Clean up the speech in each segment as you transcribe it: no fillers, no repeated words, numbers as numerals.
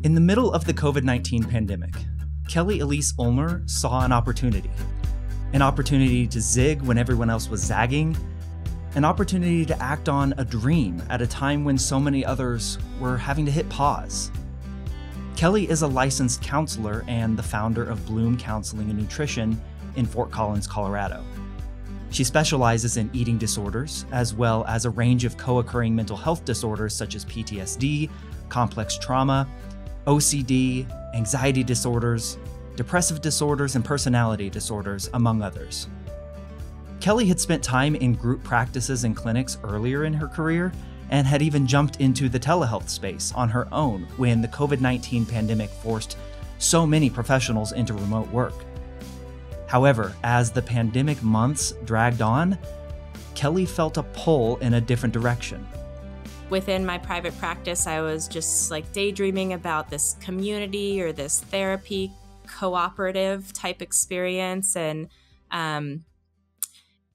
In the middle of the COVID-19 pandemic, Kelly Ulmer saw an opportunity to zig when everyone else was zagging, an opportunity to act on a dream at a time when so many others were having to hit pause. Kelly is a licensed counselor and the founder of Bloom Counseling and Nutrition in Fort Collins, Colorado. She specializes in eating disorders, as well as a range of co-occurring mental health disorders such as PTSD, complex trauma, OCD, anxiety disorders, depressive disorders, and personality disorders, among others. Kelly had spent time in group practices and clinics earlier in her career and had even jumped into the telehealth space on her own when the COVID-19 pandemic forced so many professionals into remote work. However, as the pandemic months dragged on, Kelly felt a pull in a different direction. Within my private practice, I was just like daydreaming about this community or this therapy cooperative type experience. And in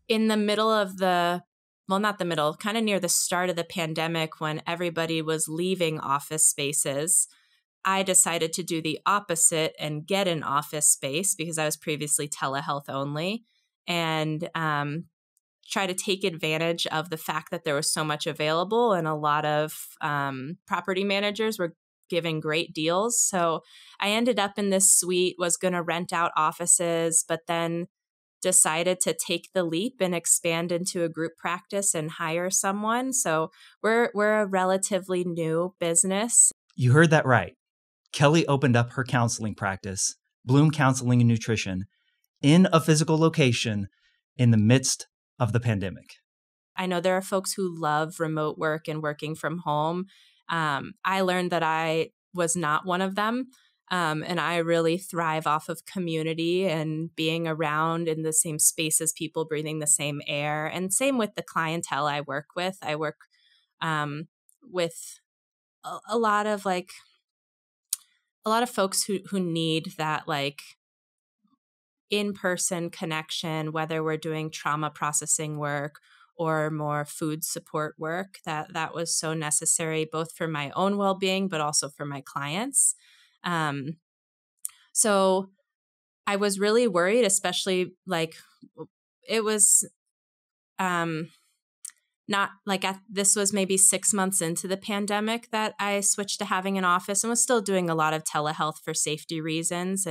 the middle of kind of near the start of the pandemic, when everybody was leaving office spaces, I decided to do the opposite and get an office space because I was previously telehealth only, and try to take advantage of the fact that there was so much available and a lot of property managers were giving great deals. So I ended up in this suite, was going to rent out offices, but then decided to take the leap and expand into a group practice and hire someone. So we're a relatively new business. You heard that right. Kelly opened up her counseling practice, Bloom Counseling and Nutrition, in a physical location in the midst of the pandemic. I know there are folks who love remote work and working from home. I learned that I was not one of them. And I really thrive off of community and being around in the same space as people, breathing the same air. And same with the clientele I work with. I work with a lot of folks who need that in-person connection, whether we're doing trauma processing work or more food support work. That was so necessary, both for my own well-being, but also for my clients. So I was really worried, especially it was this was maybe 6 months into the pandemic that I switched to having an office and was still doing a lot of telehealth for safety reasons,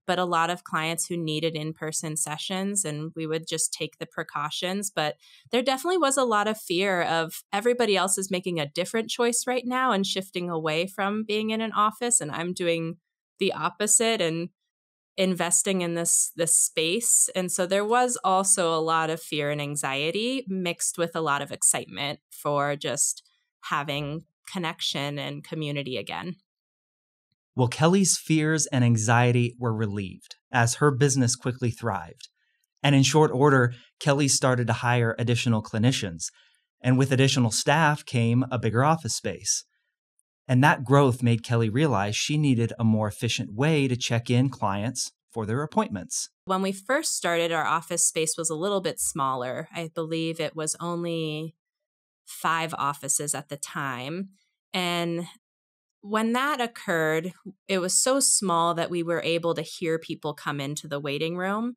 but a lot of clients who needed in-person sessions, and we would just take the precautions. But there definitely was a lot of fear of everybody else is making a different choice right now and shifting away from being in an office, and I'm doing the opposite and investing in this space. And so there was also a lot of fear and anxiety mixed with a lot of excitement for just having connection and community again. Well, Kelly's fears and anxiety were relieved as her business quickly thrived. And in short order, Kelly started to hire additional clinicians. And with additional staff came a bigger office space. And that growth made Kelly realize she needed a more efficient way to check in clients for their appointments. When we first started, our office space was a little bit smaller. I believe it was only 5 offices at the time. And when that occurred, it was so small that we were able to hear people come into the waiting room.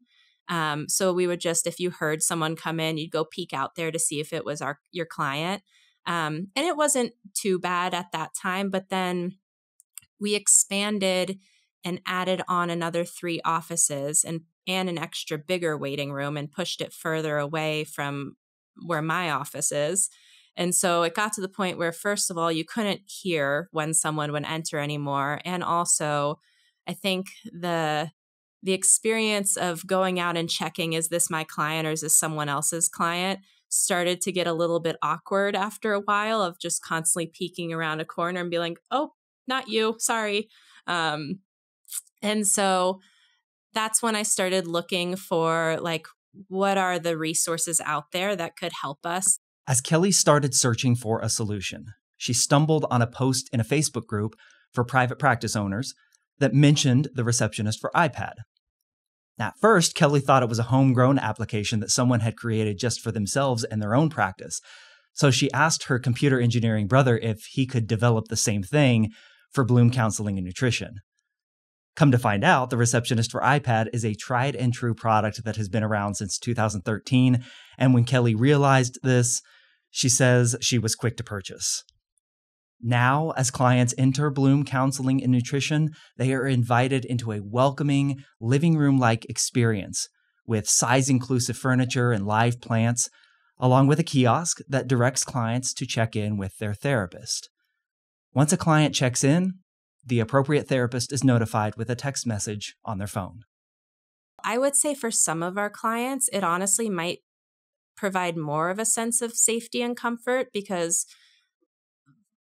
So we would just, if you heard someone come in, you'd go peek out there to see if it was your client. And it wasn't too bad at that time, but then we expanded and added on another 3 offices and an extra bigger waiting room and pushed it further away from where my office is. And so it got to the point where, first of all, you couldn't hear when someone would enter anymore. And also, I think the experience of going out and checking, is this my client or is this someone else's client, started to get a little bit awkward after a while of just constantly peeking around a corner and being like, oh, not you, sorry. And so that's when I started looking for what are the resources out there that could help us. As Kelly started searching for a solution, she stumbled on a post in a Facebook group for private practice owners that mentioned the Receptionist for iPad. At first, Kelly thought it was a homegrown application that someone had created just for themselves and their own practice. So she asked her computer engineering brother if he could develop the same thing for Bloom Counseling and Nutrition. Come to find out, the Receptionist for iPad is a tried and true product that has been around since 2013, and when Kelly realized this, she says she was quick to purchase. Now, as clients enter Bloom Counseling and Nutrition, they are invited into a welcoming, living room-like experience with size-inclusive furniture and live plants, along with a kiosk that directs clients to check in with their therapist. Once a client checks in, the appropriate therapist is notified with a text message on their phone. I would say for some of our clients, it honestly might provide more of a sense of safety and comfort, because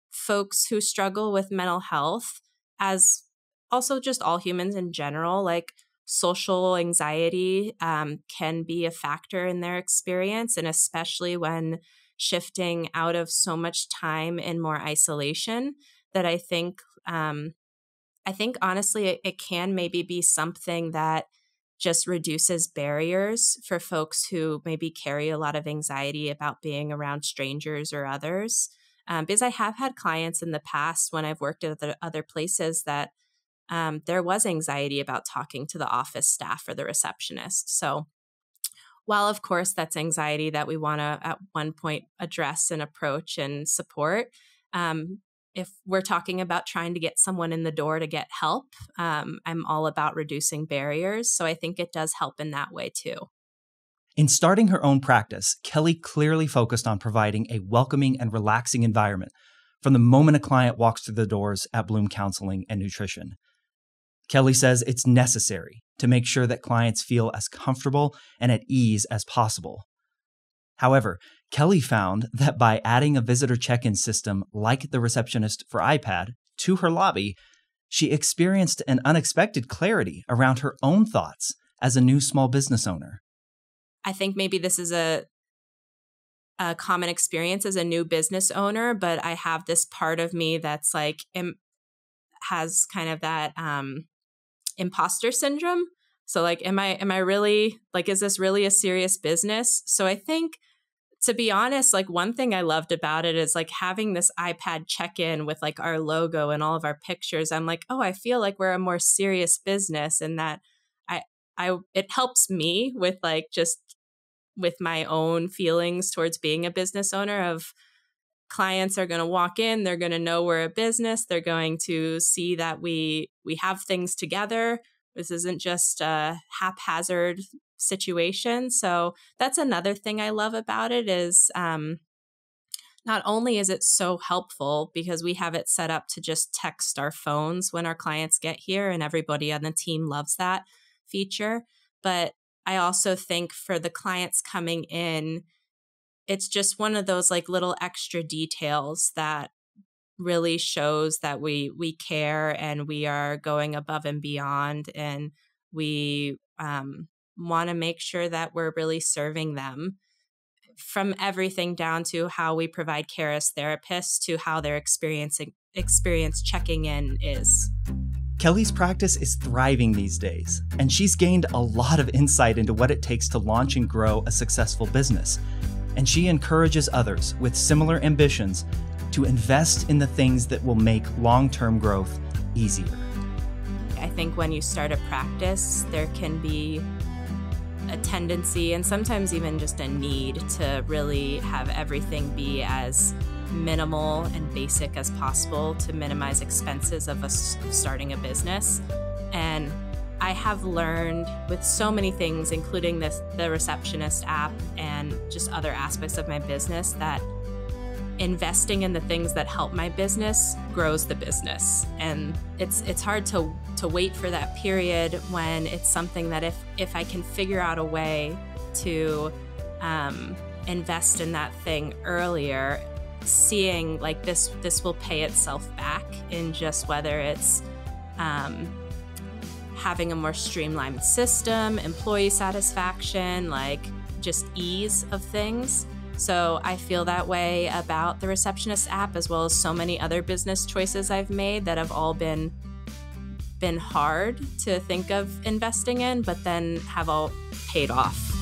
folks who struggle with mental health, as also just all humans in general, like social anxiety can be a factor in their experience, and especially when shifting out of so much time in more isolation, that I think honestly it can maybe be something that just reduces barriers for folks who maybe carry a lot of anxiety about being around strangers or others. Because I have had clients in the past when I've worked at other places that there was anxiety about talking to the office staff or the receptionist. So while, of course, that's anxiety that we want to at one point address and approach and support, if we're talking about trying to get someone in the door to get help, I'm all about reducing barriers. So I think it does help in that way too. In starting her own practice, Kelly clearly focused on providing a welcoming and relaxing environment from the moment a client walks through the doors at Bloom Counseling and Nutrition. Kelly says it's necessary to make sure that clients feel as comfortable and at ease as possible. However, Kelly found that by adding a visitor check-in system like the Receptionist for iPad to her lobby, she experienced an unexpected clarity around her own thoughts as a new small business owner. I think maybe this is a common experience as a new business owner, but I have this part of me that's like has kind of that imposter syndrome. So like, am I really, like, is this really a serious business? So I think, to be honest, like one thing I loved about it is like having this iPad check-in with like our logo and all of our pictures. I'm like, oh, I feel like we're a more serious business, and that it helps me with like just with my own feelings towards being a business owner. Of clients are going to walk in, they're going to know we're a business, they're going to see that we have things together. This isn't just a haphazard situation. So that's another thing I love about it is not only is it so helpful because we have it set up to just text our phones when our clients get here, and everybody on the team loves that feature, but I also think for the clients coming in, it's just one of those like little extra details that really shows that we care and we are going above and beyond, and we want to make sure that we're really serving them, from everything down to how we provide care as therapists to how their experience checking in is. Kelly's practice is thriving these days, and she's gained a lot of insight into what it takes to launch and grow a successful business. And she encourages others with similar ambitions to invest in the things that will make long-term growth easier. I think when you start a practice, there can be a tendency, and sometimes even just a need, to really have everything be as minimal and basic as possible to minimize expenses of starting a business. And I have learned with so many things, including the Receptionist app and just other aspects of my business, that investing in the things that help my business grows the business. And it's hard to wait for that period when it's something that if I can figure out a way to invest in that thing earlier, seeing like this will pay itself back in just whether it's having a more streamlined system, employee satisfaction, like just ease of things. So I feel that way about the Receptionist app, as well as so many other business choices I've made that have all been hard to think of investing in, but then have all paid off.